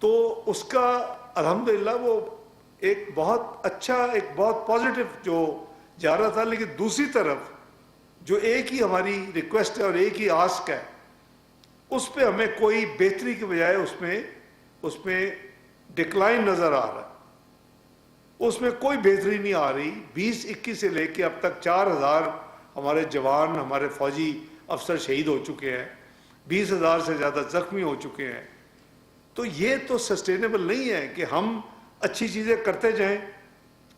تو اس کا الحمدللہ وہ ایک بہت اچھا ایک بہت پازیٹو جو جا رہا تھا. لیکن دوسری طرف جو ایک ہی ہماری ریکویسٹ ہے اور ایک ہی آسک ہے, اس پہ ہمیں کوئی بہتری کے بجائے اس میں ڈکلائن نظر آ رہا ہے. اس میں کوئی بہتری نہیں آ رہی. 2021 سے لے کے اب تک 4000 ہمارے جوان, ہمارے فوجی افسر شہید ہو چکے ہیں, 20,000 سے زیادہ زخمی ہو چکے ہیں. تو یہ تو سسٹینیبل نہیں ہے کہ ہم اچھی چیزیں کرتے جائیں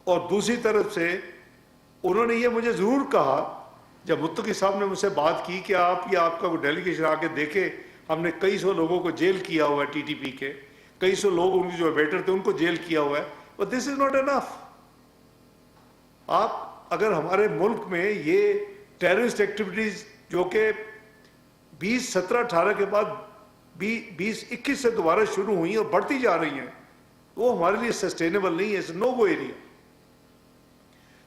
اور دوسری طرف سے انہوں نے یہ مجھے ضرور کہا جب متقی صاحب نے مجھ سے بات کی کہ آپ کا کوئی ڈیلیگیشن آ کے دیکھے, ہم نے کئی سو لوگوں کو جیل کیا ہوا ہے, TTP کے کئی سو لوگ ان کے جو ویٹر تھے ان کو جیل کیا ہوا ہے. But this is not enough. آپ اگر ہمارے ملک میں یہ ٹیررسٹ ایکٹیویٹیز جو کہ 2017-18 کے بعد 2021 سے دوبارہ شروع ہوئی اور بڑھتی جا رہی ہیں, وہ ہمارے لیے سسٹینیبل نہیں ہے. نو گو ایریا.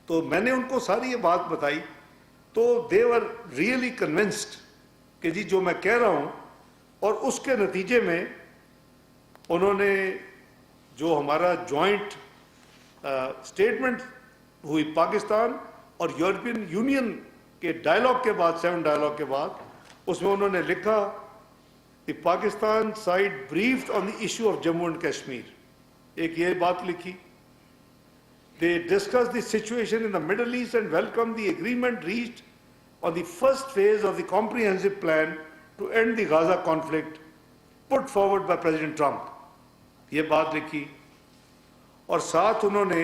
تو میں نے ان کو ساری یہ بات بتائی تو دے ور ریئلی کنونسڈ کہ جی جو میں کہہ رہا ہوں. اور اس کے نتیجے میں انہوں نے جو ہمارا جوائنٹ اسٹیٹمنٹ ہوئی پاکستان اور یورپین یونین کے ڈائلاگ کے بعد, 7 ڈائلاگ کے بعد, اس میں انہوں نے لکھا کہ Pakistan side briefed on the issue of Jammu and Kashmir. ایک یہ بات لکھی. They discussed the situation in the Middle East and welcomed the agreement reached on the first phase of the comprehensive plan to end the Gaza conflict put forward by President Trump. یہ بات لکھی. اور ساتھ انہوں نے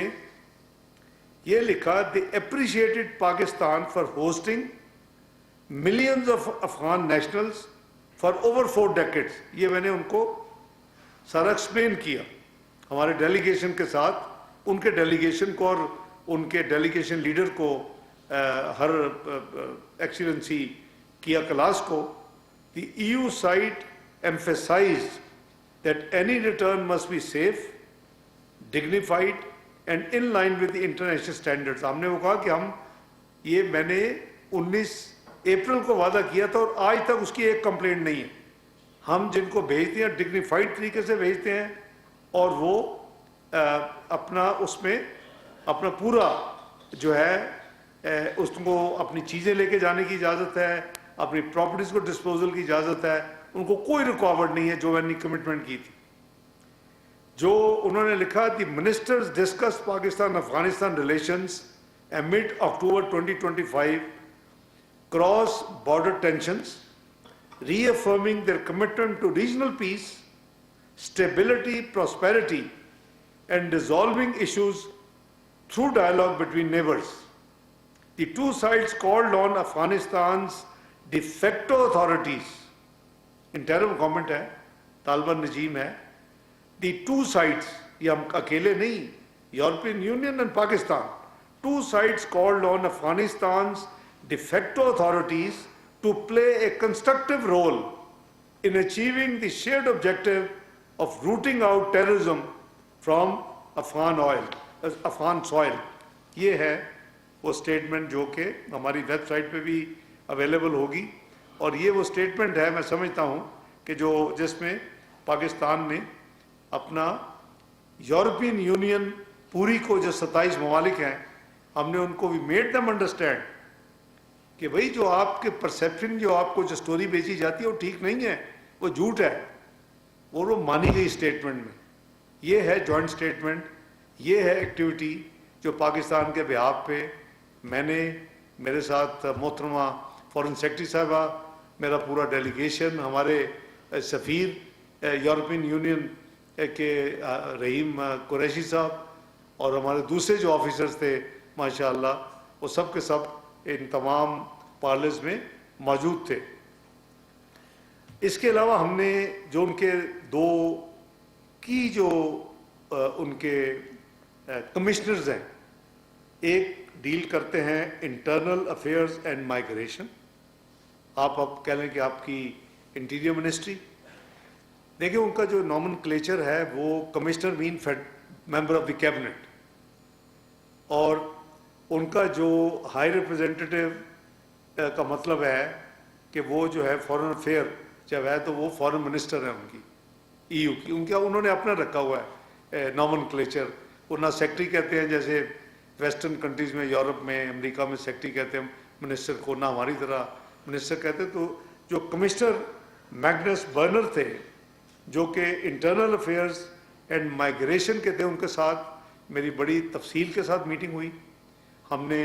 یہ لکھا they appreciated Pakistan for hosting millions of Afghan nationals for over 4 decades. یہ میں نے ان کو سارا ایکسپلین کیا ہمارے ڈیلیگیشن کے ساتھ, ان کے ڈیلیگیشن کو اور ان کے ڈیلیگیشن لیڈر کو, ہر ایکسیلنسی کیا کلاس کو. دی EU side emphasized that any return must be safe, dignified and in line with the international standards. ہم نے وہ کہا کہ ہم یہ میں نے 19 اپریل کو وعدہ کیا تھا اور آج تک اس کی ایک کمپلینٹ نہیں ہے. ہم جن کو بھیجتے ہیں ڈگنیفائڈ طریقے سے بھیجتے ہیں اور وہ اپنا اس میں اپنا پورا جو ہے اس کو اپنی چیزیں لے کے جانے کی اجازت ہے, اپنی پراپرٹیز کو ڈسپوزل کی اجازت ہے. ان کو کوئی رکاوٹ نہیں ہے جو میں نے کمٹمنٹ کی تھی. جو انہوں نے لکھا the ministers discuss Pakistan Afghanistan relations amid October 2025 cross border tensions, reaffirming their commitment to regional peace, stability, prosperity and resolving issues through dialogue between neighbors. The two sides called on Afghanistan's de facto authorities, interim government ہے, طالبان نجیم ہے, the two sides, یہ ہم اکیلے نہیں, European Union and Pakistan, two sides called on Afghanistan's de facto authorities to play a constructive role in achieving the shared objective of rooting out terrorism from Afghan soil. یہ ہے وہ statement جو کہ ہماری ویب سائٹ پہ بھی available ہوگی. اور یہ وہ اسٹیٹمنٹ ہے میں سمجھتا ہوں کہ جس میں پاکستان نے اپنا یورپین یونین پوری کو جو 27 ممالک ہیں, ہم نے ان کو بھی میڈ دم انڈرسٹینڈ کہ بھئی جو آپ کے پرسیپشن جو آپ کو جو سٹوری بیچی جاتی ہے وہ ٹھیک نہیں ہے, وہ جھوٹ ہے, وہ مانی گئی اسٹیٹمنٹ میں. یہ ہے جوائنٹ اسٹیٹمنٹ, یہ ہے ایکٹیویٹی جو پاکستان کے بہاف پہ میں نے, میرے ساتھ محترمہ فارن سیکرٹری صاحبہ, میرا پورا ڈیلیگیشن, ہمارے سفیر یورپین یونین کے رحیم قریشی صاحب اور ہمارے دوسرے جو آفیسرز تھے ماشاءاللہ, وہ سب کے سب ان تمام پارلز میں موجود تھے. اس کے علاوہ ہم نے جو ان کے دو کی جو ان کے کمشنرز ہیں, ایک ڈیل کرتے ہیں انٹرنل افیئرز اینڈ مائگریشن, آپ اب کہہ لیں کہ آپ کی انٹیریئر منسٹری. دیکھیں ان کا جو نامن کلیچر ہے وہ کمشنر مین ممبر آف دی کیبنٹ, اور ان کا جو ہائی ریپرزینٹیٹیو کا مطلب ہے کہ وہ جو ہے فارن افیئر جب ہے تو وہ فارن منسٹر ہیں ان کی. EU की, उन्होंने अपना रखा हुआ है नॉमनक्लेचर। वो ना सेक्रेटरी कहते हैं जैसे वेस्टर्न कंट्रीज़ में, यूरोप में, अमेरिका में सेक्रेटरी कहते हैं मिनिस्टर को, ना हमारी तरह मिनिस्टर कहते हैं। तो जो कमिश्नर मैग्नस बर्नर थे जो कि इंटरनल अफेयर्स एंड माइग्रेशन के थे, उनके साथ मेरी बड़ी तफसील के साथ मीटिंग हुई। हमने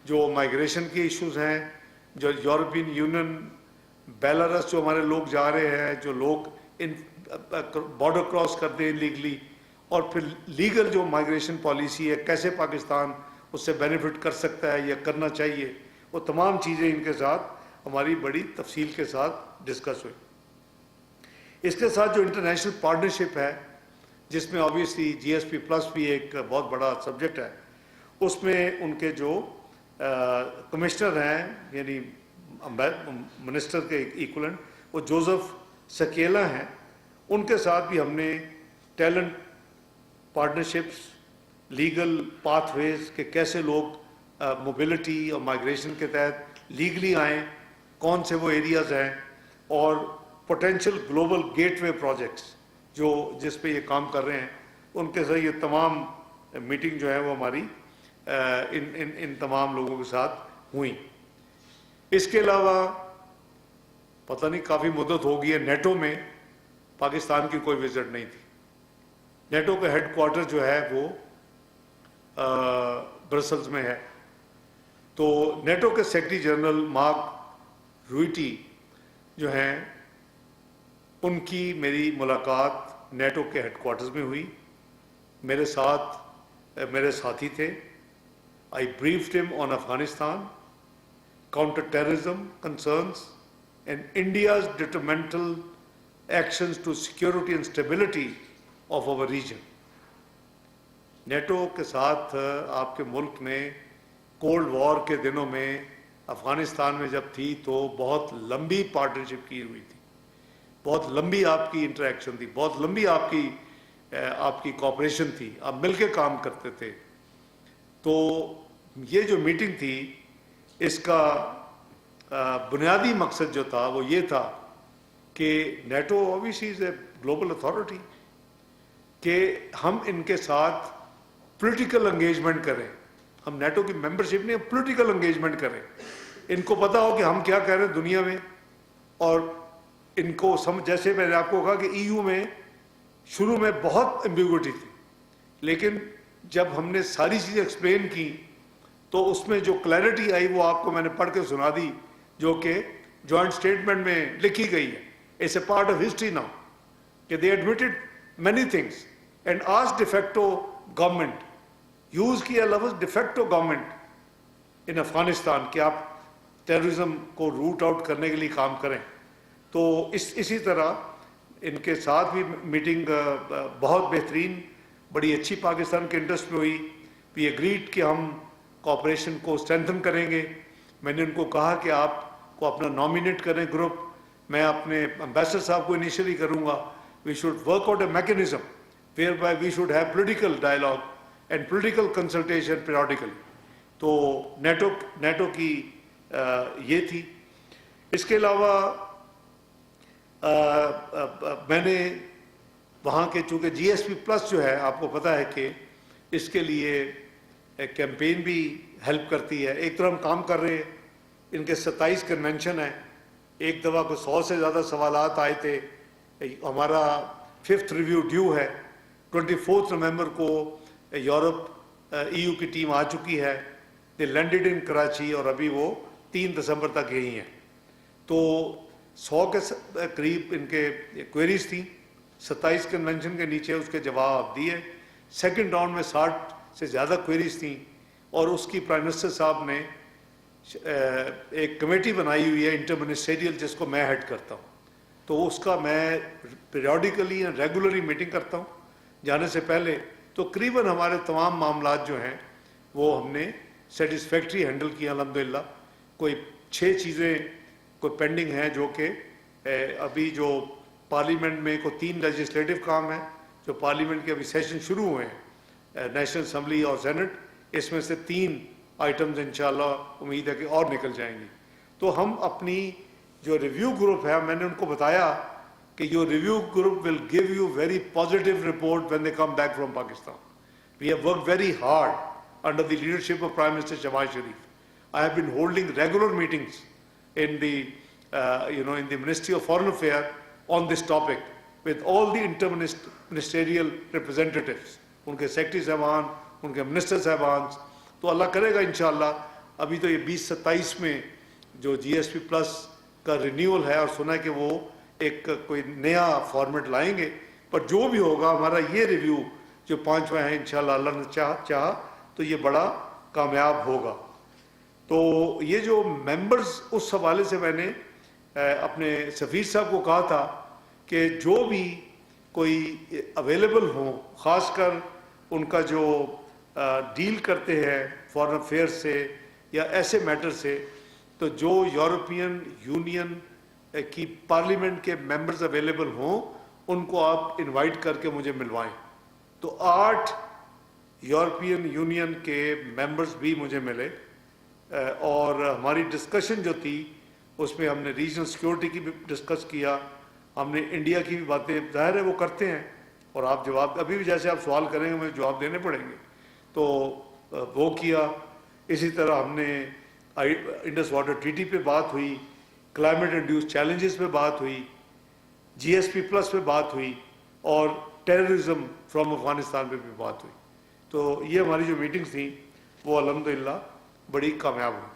जो माइग्रेशन के इश्यूज़ हैं, जो यूरोपियन यूनियन, बेलारस जो हमारे लोग जा रहे हैं, जो लोग इन बॉर्डर क्रॉस करते हैं लीगली, और फिर लीगल जो माइग्रेशन पॉलिसी है, कैसे पाकिस्तान उससे बेनिफिट कर सकता है या करना चाहिए, वो तमाम चीज़ें इनके साथ हमारी बड़ी तफसील के साथ डिस्कस हुई। इसके साथ जो इंटरनेशनल पार्टनरशिप है, जिसमें ऑब्वियसली GSP प्लस भी एक बहुत बड़ा सब्जेक्ट है, उसमें उनके जो कमिश्नर हैं, यानी मिनिस्टर के इक्वलेंट, वो जोसेफ सकेला हैं, उनके साथ भी हमने टैलेंट पार्टनरशिप्स, लीगल पाथवेज के कैसे लोग मोबिलिटी और माइग्रेशन के तहत लीगली आएँ, कौन से वो एरियाज़ हैं, और पोटेंशियल ग्लोबल गेटवे प्रोजेक्ट्स जो जिस पे ये काम कर रहे हैं, उनके साथ ये तमाम मीटिंग जो है वो हमारी इन तमाम लोगों के साथ हुई। इसके अलावा पता नहीं काफ़ी मुद्दत हो गई है, नेटो में पाकिस्तान की कोई विजिट नहीं थी। नेटो का हेडक्वार्टर जो है वो ब्रसल्स में है। तो नेटो के सेक्रेटरी जनरल मार्क रूटी जो हैं, उनकी मेरी मुलाकात नेटो के हेडक्वार्टर्स में हुई। मेरे साथ मेरे साथी थे। I briefed him on Afghanistan, counter terrorism concerns and India's detrimental actions to security and stability of our region. NATO के साथ आपके मुल्क ने कोल्ड वॉर के दिनों में अफगानिस्तान में जब थी तो बहुत लंबी पार्टनरशिप की हुई थी, बहुत लंबी आपकी इंटरेक्शन थी, बहुत लंबी आपकी कॉपरेशन थी, आप मिलके काम करते थे। तो ये जो मीटिंग थी, इसका बुनियादी मकसद जो था वो ये था कि NATO obviously is a global authority, कि हम इनके साथ पॉलिटिकल एंगेजमेंट करें। हम नेटो की मेंबरशिप नहीं, पॉलिटिकल एंगेजमेंट करें। इनको पता हो कि हम क्या कह रहे हैं दुनिया में, और इनको जैसे मैंने आपको कहा कि EU में शुरू में बहुत एम्बिग्युइटी थी, लेकिन जब हमने सारी चीज़ें एक्सप्लेन की तो उसमें जो क्लैरिटी आई वो आपको मैंने पढ़ के सुना दी, जो कि जॉइंट स्टेटमेंट में लिखी गई है। It's a part of history now कि they admitted many things and asked de facto government, use किया लफ्ज़ डिफेक्टो गवर्नमेंट इन अफगानिस्तान कि आप टेररिज्म को रूट आउट करने के लिए काम करें। तो इसी तरह इनके साथ भी मीटिंग बहुत बेहतरीन, बड़ी अच्छी पाकिस्तान के इंटरेस्ट में हुई। वी एग्रीड कि हम कोऑपरेशन को स्ट्रेंथन करेंगे। मैंने उनको कहा कि आपको अपना नॉमिनेट करें ग्रुप, मैं अपने एम्बेसडर साहब को इनिशियली करूँगा। We should work out a mechanism whereby we should have political dialogue and political consultation periodically. तो नेटो की ये थी। इसके अलावा मैंने वहाँ के, चूँकि GSP प्लस जो है आपको पता है कि इसके लिए एक कैंपेन भी हेल्प करती है। एक तरफ हम काम कर रहे हैं, इनके 27 कन्वेंशन है, एक दफ़ा को 100 से ज़्यादा सवालात आए थे। हमारा 5th रिव्यू ड्यू है, 24 नवंबर को यूरोप EU की टीम आ चुकी है। दे लैंडेड इन कराची और अभी वो 3 दिसंबर तक यही हैं। तो 100 के करीब इनके क्वेरीज थी, 27 कन्वेंशन के नीचे उसके जवाब दिए। सेकंड राउंड में 60 से ज़्यादा क्वेरीज थी, और उसकी प्राइम मिनिस्टर साहब ने एक कमेटी बनाई हुई है इंटर मिनिस्टेरियल, जिसको मैं हेड करता हूँ। तो उसका मैं पीरियडिकली एंड रेगुलरली मीटिंग करता हूँ जाने से पहले। तो करीबन हमारे तमाम मामलात जो हैं वो हमने सेटिस्फैक्ट्री हैंडल किया अल्हम्दुलिल्लाह। कोई 6 चीज़ें कोई पेंडिंग हैं, जो कि अभी जो पार्लियामेंट में को 3 लेजिस्लेटिव काम है जो पार्लियामेंट के अभी सेशन शुरू हुए हैं, नेशनल असम्बली और सेनेट, इसमें से 3 आइटम्स इंशाल्लाह उम्मीद है कि और निकल जाएंगी। तो हम अपनी जो रिव्यू ग्रुप है, मैंने उनको बताया कि your review group will give you very positive report when they come back from Pakistan. We have worked very hard under the leadership of Prime Minister Shehbaz Sharif. I have been holding regular meetings in the, in the Ministry of Foreign Affairs on this topic with all the interministerial representatives, उनके secretary साहबान, उनके minister साहबान. तो अल्लाह करेगा इंशाअल्लाह. अभी तो ये 2027 में जो GSP प्लस का रिन्यूअल है और सुना है कि वो एक कोई नया फॉर्मेट लाएंगे, पर जो भी होगा हमारा ये रिव्यू जो 5वां है इंशाअल्लाह अल्लाह ने चाहा तो ये बड़ा कामयाब होगा. तो ये जो मेंबर्स, उस हवाले से मैंने अपने सफ़ीर साहब को कहा था कि जो भी कोई अवेलेबल हो, ख़ासकर उनका जो डील करते हैं फॉरेन अफेयर्स से या ऐसे मैटर से, तो जो यूरोपियन यूनियन की पार्लियामेंट के मेंबर्स अवेलेबल हों उनको आप इनवाइट करके मुझे मिलवाएं. तो 8 यूरोपियन यूनियन के मेंबर्स भी मुझे मिले और हमारी डिस्कशन जो थी उसमें हमने रीजनल सिक्योरिटी की भी डिस्कस किया, हमने इंडिया की भी बातें, ज़ाहिर है वो करते हैं और आप जवाब, अभी भी जैसे आप सवाल करेंगे मुझे जवाब देने पड़ेंगे, तो वो किया. इसी तरह हमने इंडस वाटर ट्रीटी पे बात हुई, क्लाइमेट इंड्यूस चैलेंजेस पे बात हुई, GSP प्लस पे बात हुई और टेररिज्म फ्रॉम अफगानिस्तान पे भी बात हुई. तो ये हमारी जो मीटिंग्स थी वो अल्हम्दुलिल्लाह बड़ी कामयाब हुई.